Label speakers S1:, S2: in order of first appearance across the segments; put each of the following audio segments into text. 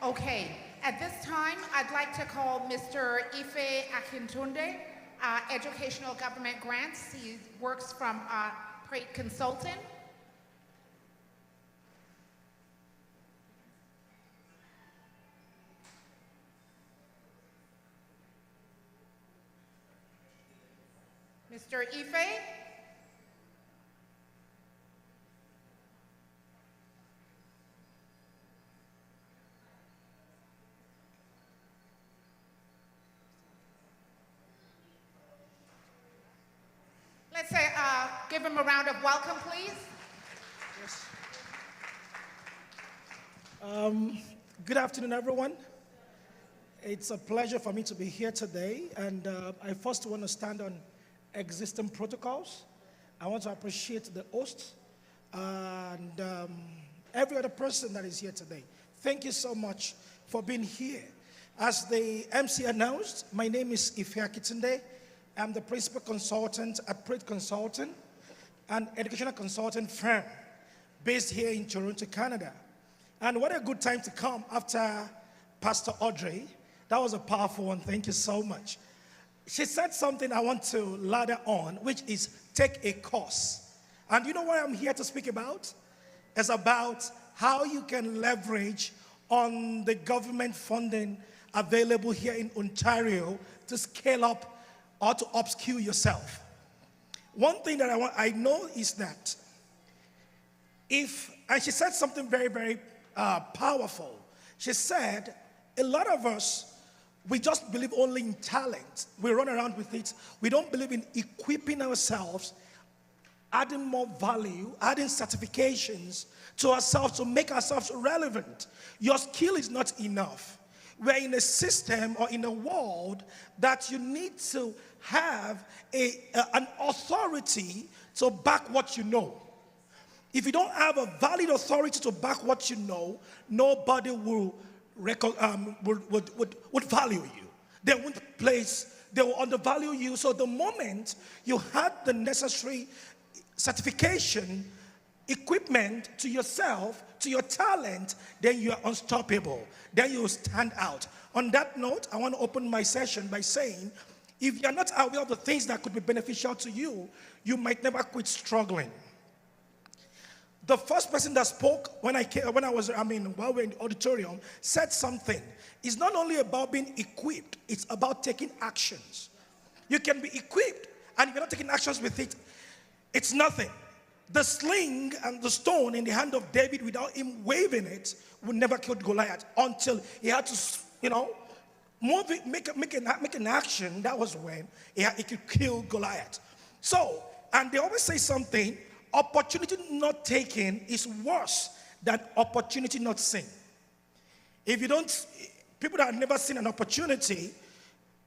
S1: Okay, at this time, I'd like to call Mr. Ife Akintunde, Educational Government Grants. He works from Equipped Consultant. Mr. Ife? Let's say, give him a round of welcome, please.
S2: Yes. Good afternoon, everyone. It's a pleasure for me to be here today, and I first want to stand on existing protocols. I want to appreciate the host and every other person that is here today. Thank you so much for being here. As the MC announced, my name is Ife Akintunde. I'm the principal consultant at Equipped Consultant, an educational consultant firm based here in Toronto, Canada. And what a good time to come after Pastor Audrey. That was a powerful one. Thank you so much. She said something I want to ladder on, which is take a course. And you know what I'm here to speak about? It's about how you can leverage on the government funding available here in Ontario to scale up or to upskill yourself. One thing that I know is that and she said something very, very powerful. She said, a lot of us, we just believe only in talent. We run around with it. We don't believe in equipping ourselves, adding more value, adding certifications to ourselves to make ourselves relevant. Your skill is not enough. We're in a system or in a world that you need to have an authority to back what you know. If you don't have a valid authority to back what you know, nobody would value you. They won't they will undervalue you. So the moment you had the necessary certification, equipment to yourself, to your talent, then you are unstoppable. Then you will stand out. On that note, I want to open my session by saying, if you're not aware of the things that could be beneficial to you, you might never quit struggling. The first person that spoke while we're in the auditorium said something. It's not only about being equipped, it's about taking actions. You can be equipped, and if you're not taking actions with it, it's nothing. The sling and the stone in the hand of David, without him waving it, would never kill Goliath until he had to, move it, make an action. That was when he could kill Goliath. So, and they always say something, opportunity not taken is worse than opportunity not seen. People that have never seen an opportunity,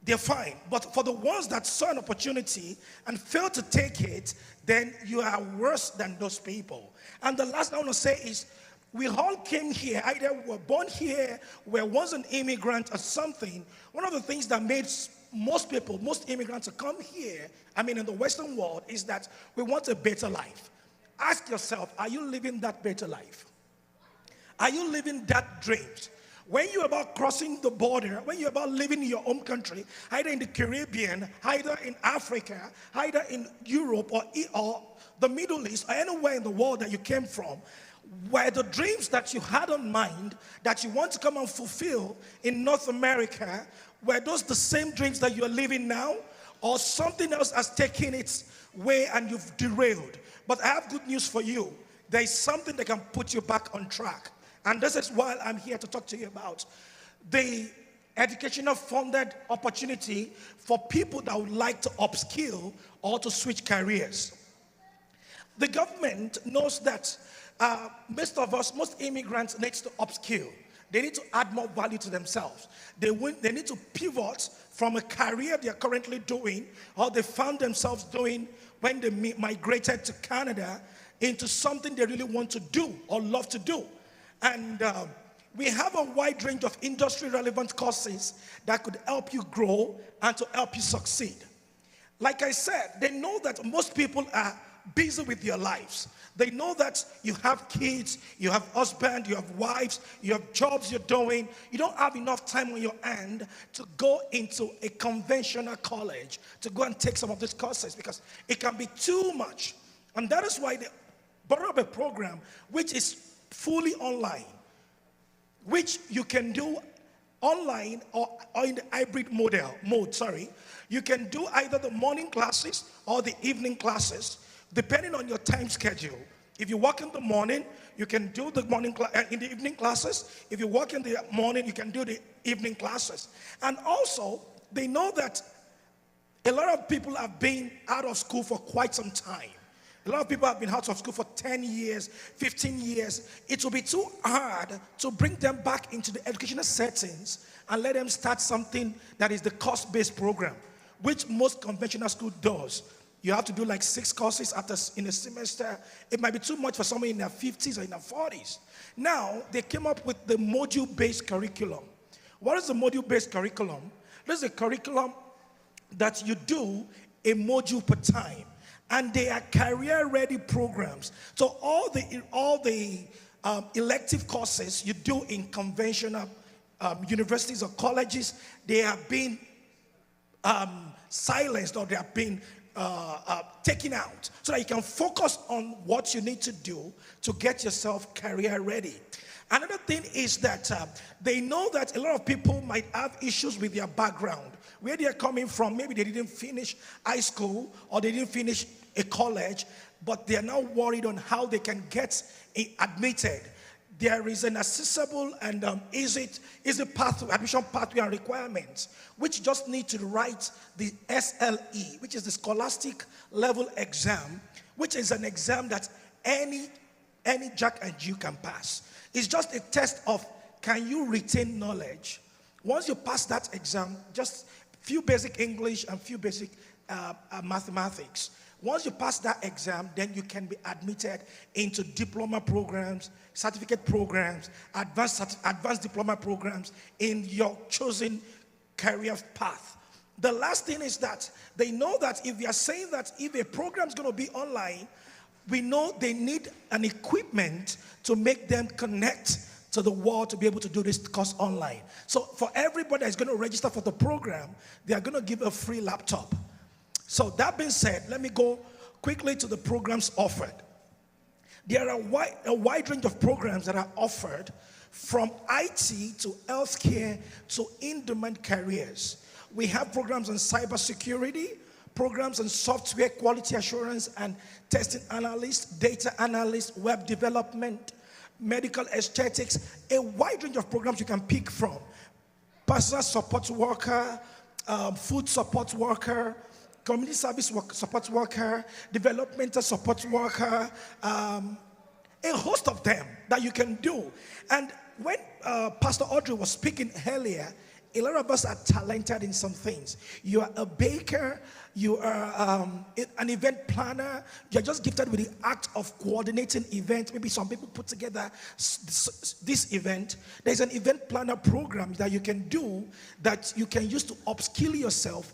S2: they're fine. But for the ones that saw an opportunity and failed to take it, then you are worse than those people. And the last thing I want to say is, we all came here, either were born here, were once an immigrant or something. One of the things that made most immigrants to come here, in the Western world, is that we want a better life. Ask yourself, are you living that better life? Are you living that dreams? When you're about crossing the border, when you're about living in your home country, either in the Caribbean, either in Africa, either in Europe or the Middle East, or anywhere in the world that you came from, were the dreams that you had on mind that you want to come and fulfill in North America, were those the same dreams that you are living now? Or something else has taken its way and you've derailed? But I have good news for you. There is something that can put you back on track. And this is what I'm here to talk to you about. The educational funded opportunity for people that would like to upskill or to switch careers. The government knows that most immigrants need to upskill. They need to add more value to themselves. They need to pivot from a career they are currently doing or they found themselves doing when they migrated to Canada into something they really want to do or love to do. And we have a wide range of industry-relevant courses that could help you grow and to help you succeed. Like I said, they know that most people are busy with your lives. They know that you have kids, you have husband, you have wives, you have jobs you're doing. You don't have enough time on your hand to go into a conventional college to go and take some of these courses because it can be too much. And that is why they brought up a program which is fully online, which you can do online or in the hybrid mode. You can do either the morning classes or the evening classes, depending on your time schedule. If you work in the morning, you can do the in the evening classes. If you work in the morning, you can do the evening classes. And also, they know that a lot of people have been out of school for quite some time. A lot of people have been out of school for 10 years, 15 years. It will be too hard to bring them back into the educational settings and let them start something that is the course-based program, which most conventional school does. You have to do like 6 courses in a semester. It might be too much for someone in their 50s or in their 40s. Now, they came up with the module-based curriculum. What is the module-based curriculum? This is a curriculum that you do a module per time. And they are career-ready programs. So all the elective courses you do in conventional universities or colleges, they have been silenced, or they have been taken out, so that you can focus on what you need to do to get yourself career-ready. Another thing is that they know that a lot of people might have issues with their background, where they are coming from. Maybe they didn't finish high school or they didn't finish a college, but they are now worried on how they can get admitted. There is an accessible and easy pathway, admission pathway and requirements, which just need to write the SLE, which is the Scholastic Level Exam, which is an exam that any Jack and Jill can pass. It's just a test of, can you retain knowledge? Once you pass that exam, just few basic English and few basic mathematics. Once you pass that exam, then you can be admitted into diploma programs, certificate programs, advanced diploma programs in your chosen career path. The last thing is that they know that if you are saying that if a program is going to be online, we know they need an equipment to make them connect to the world to be able to do this course online. So for everybody that's going to register for the program, they are going to give a free laptop. So that being said, let me go quickly to the programs offered. There are a wide range of programs that are offered, from IT to healthcare to in-demand careers. We have programs on cybersecurity, programs on software quality assurance and testing analyst, data analyst, web development, medical aesthetics, a wide range of programs you can pick from. Personal support worker, food support worker, community service support worker, developmental support worker, a host of them that you can do. And when Pastor Audrey was speaking earlier, a lot of us are talented in some things. You are a baker, you are an event planner, you're just gifted with the act of coordinating events. Maybe some people put together this event. There's an event planner program that you can do that you can use to upskill yourself.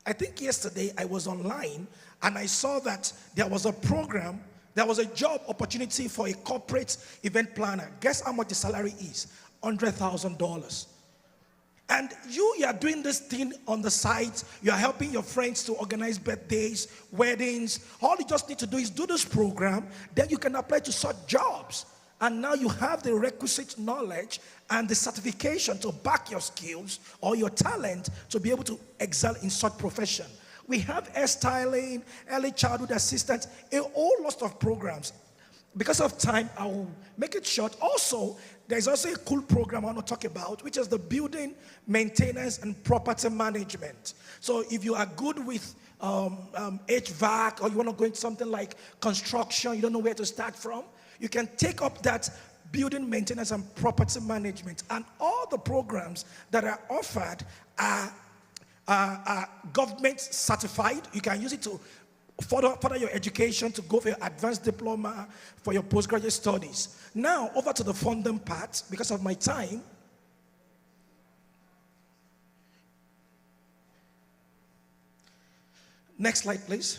S2: I think yesterday I was online and I saw that there was a program, there was a job opportunity for a corporate event planner. Guess how much the salary is? $100,000. And you are doing this thing on the side. You are helping your friends to organize birthdays, weddings. All you just need to do is do this program. Then you can apply to such jobs. And now you have the requisite knowledge and the certification to back your skills or your talent to be able to excel in such profession. We have hairstyling, early childhood assistance, a whole lot of programs. Because of time, I will make it short. Also, there's also a cool program I want to talk about, which is the building maintenance and property management. So if you are good with HVAC, or you want to go into something like construction, you don't know where to start from, you can take up that building maintenance and property management. And all the programs that are offered are government certified. You can use it to further your education, to go for your advanced diploma, for your postgraduate studies. Now, over to the funding part, because of my time. Next slide, please.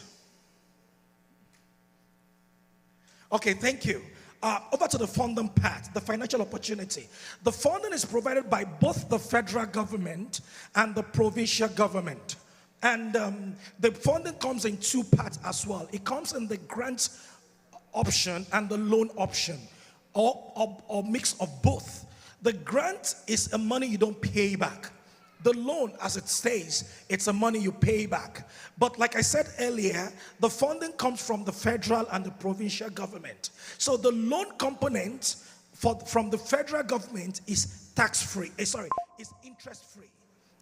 S2: Okay, thank you. Over to the funding part, the financial opportunity. The funding is provided by both the federal government and the provincial government. And the funding comes in two parts as well. It comes in the grant option and the loan option, or mix of both. The grant is a money you don't pay back. The loan, as it says, it's a money you pay back. But like I said earlier, the funding comes from the federal and the provincial government. So the loan component from the federal government is tax-free. Is interest-free.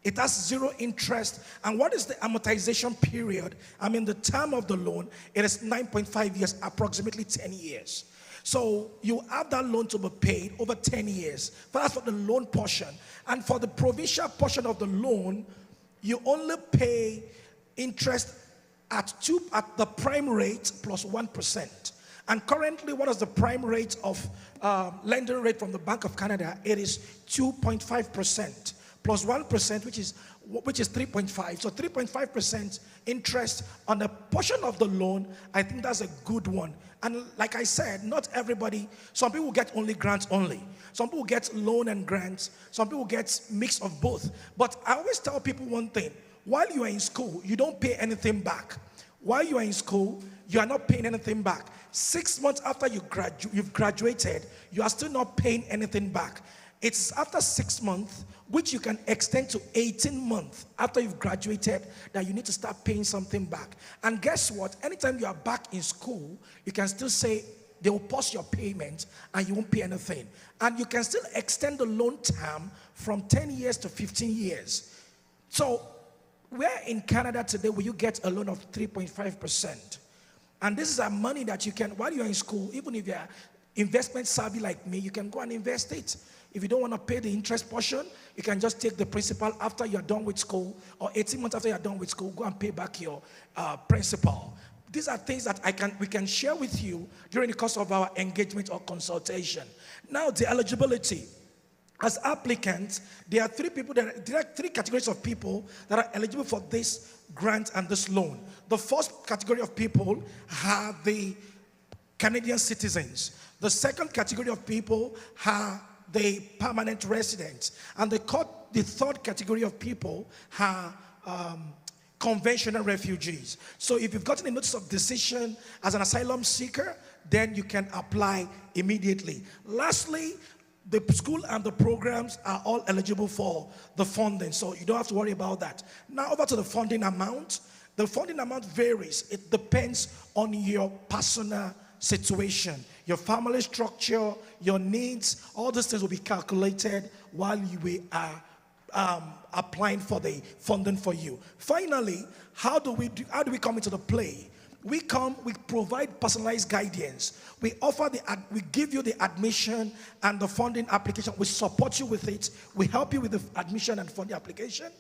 S2: It has zero interest. And what is the amortization period? I mean, the term of the loan, it is 9.5 years, approximately 10 years. So you have that loan to be paid over 10 years. That's for the loan portion. And for the provincial portion of the loan, you only pay interest at the prime rate plus 1%. And currently, what is the prime rate of lending rate from the Bank of Canada? It is 2.5% plus 1%, which is 3.5. So 3.5% interest on a portion of the loan. I think that's a good one. And like I said, not everybody, some people get only grants only. Some people get loan and grants. Some people get mix of both. But I always tell people one thing. While you are in school, you don't pay anything back. While you are in school, you are not paying anything back. 6 months after you've graduated, you are still not paying anything back. It's after 6 months, which you can extend to 18 months after you've graduated, that you need to start paying something back. And guess what? Anytime you are back in school, you can still say they will pause your payment and you won't pay anything. And you can still extend the loan term from 10 years to 15 years. So where in Canada today will you get a loan of 3.5%? And this is a money that you can, while you're in school, even if you're investment savvy like me, you can go and invest it. If you don't want to pay the interest portion, you can just take the principal after you're done with school, or 18 months after you're done with school, go and pay back your principal. These are things that we can share with you during the course of our engagement or consultation. Now, the eligibility. As applicants, there are three categories of people that are eligible for this grant and this loan. The first category of people are the Canadian citizens. The second category of people are the permanent residents. And the third category of people are conventional refugees. So if you've gotten a notice of decision as an asylum seeker, then you can apply immediately. Lastly, the school and the programs are all eligible for the funding, so you don't have to worry about that. Now over to the funding amount. The funding amount varies. It depends on your personal situation, your family structure, your needs. All these things will be calculated while you are applying for the funding for you. Finally, how do we come into the play? We provide personalized guidance. We give you the admission and the funding application. We support you with it. We help you with the admission and funding application.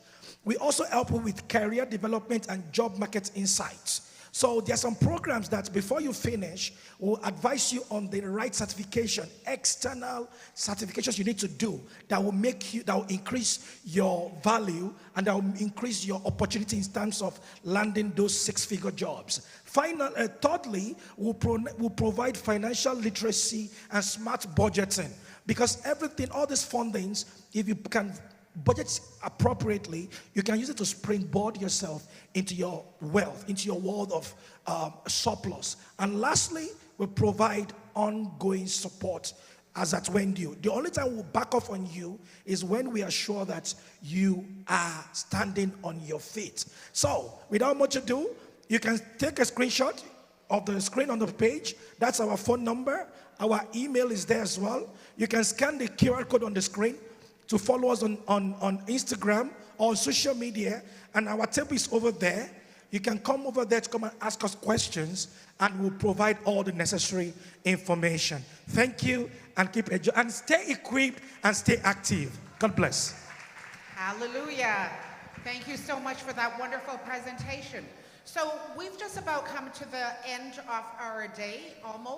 S2: We also help you with career development and job market insights. So there are some programs that before you finish, will advise you on the right certification, external certifications you need to do that will increase your value and that will increase your opportunity in terms of landing those 6-figure jobs. Thirdly, we'll provide financial literacy and smart budgeting, because all these fundings, if you can budget appropriately, you can use it to springboard yourself into your wealth, into your world of surplus. And lastly, we provide ongoing support as at when due. The only time we'll back off on you is when we are sure that you are standing on your feet. So, without much ado, you can take a screenshot of the screen on the page. That's our phone number. Our email is there as well. You can scan the QR code on the screen to follow us on Instagram or on social media, and our table is over there. You can come over there to come and ask us questions, and we'll provide all the necessary information. Thank you, and keep enjoying, and stay equipped and stay active. God bless.
S1: Hallelujah. Thank you so much for that wonderful presentation. So we've just about come to the end of our day, almost.